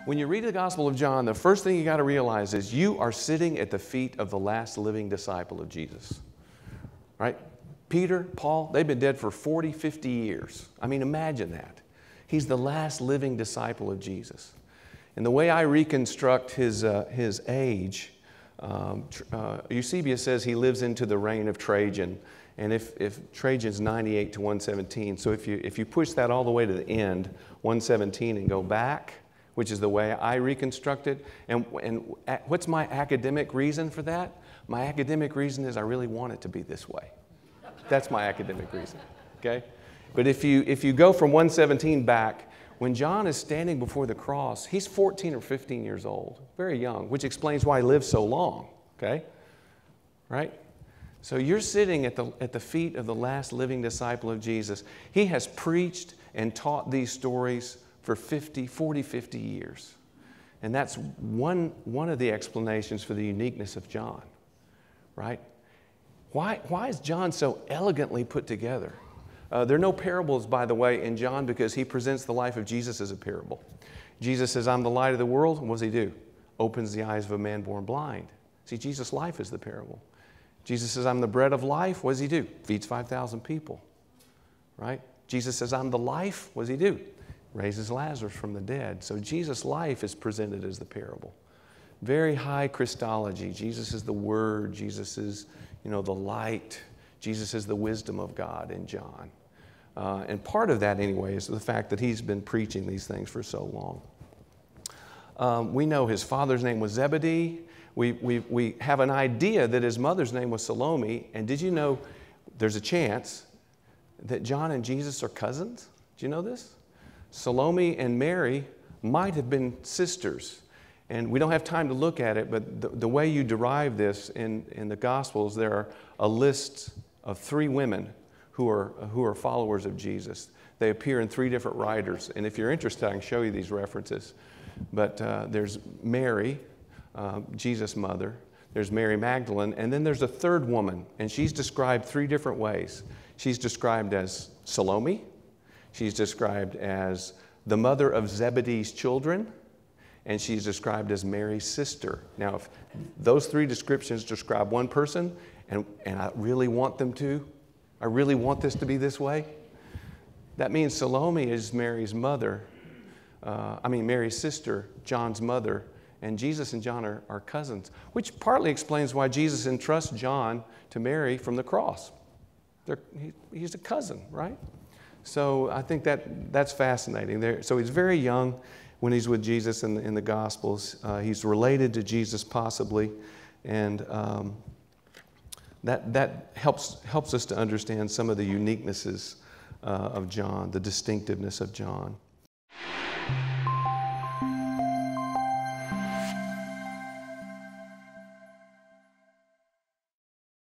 When you read the Gospel of John, the first thing you got to realize is you are sitting at the feet of the last living disciple of Jesus. Right? Peter, Paul, they've been dead for 40, 50 years. I mean, imagine that. He's the last living disciple of Jesus. And the way I reconstruct his age, Eusebius says he lives into the reign of Trajan. And if Trajan's 98 to 117, so if you push that all the way to the end, 117, and go back, which is the way I reconstruct it, and what's my academic reason for that? My academic reason is I really want it to be this way. That's my academic reason, okay? But if you go from 117 back, when John is standing before the cross, he's 14 or 15 years old, very young, which explains why he lived so long, okay? Right? So you're sitting at the feet of the last living disciple of Jesus. He has preached and taught these stories for 40, 50 years. And that's one of the explanations for the uniqueness of John, right? Why is John so elegantly put together? There are no parables, by the way, in John because he presents the life of Jesus as a parable. Jesus says, I'm the light of the world. And what does he do? Opens the eyes of a man born blind. See, Jesus' life is the parable. Jesus says, I'm the bread of life. What does he do? Feeds 5,000 people, right? Jesus says, I'm the life. What does he do? Raises Lazarus from the dead. So Jesus' life is presented as the parable. Very high Christology. Jesus is the Word. Jesus is, the light. Jesus is the wisdom of God in John. And part of that, anyway, is the fact that he's been preaching these things for so long. We know his father's name was Zebedee. We have an idea that his mother's name was Salome. And did you know there's a chance that John and Jesus are cousins? Do you know this? Salome and Mary might have been sisters. And we don't have time to look at it, but the way you derive this in the Gospels, there are a list of 3 women who are followers of Jesus. They appear in 3 different writers. And if you're interested, I can show you these references. But there's Mary, Jesus' mother. There's Mary Magdalene. And then there's a 3rd woman. And she's described 3 different ways. She's described as Salome. She's described as the mother of Zebedee's children. And she's described as Mary's sister. Now, if those 3 descriptions describe one person, and I really want this to be this way, that means Salome is Mary's mother, Mary's sister, John's mother, and Jesus and John are cousins, which partly explains why Jesus entrusts John to Mary from the cross. He's a cousin, right? So I think that's fascinating. So he's very young when he's with Jesus in the Gospels. He's related to Jesus possibly, and that helps us to understand some of the uniquenesses of John, the distinctiveness of John.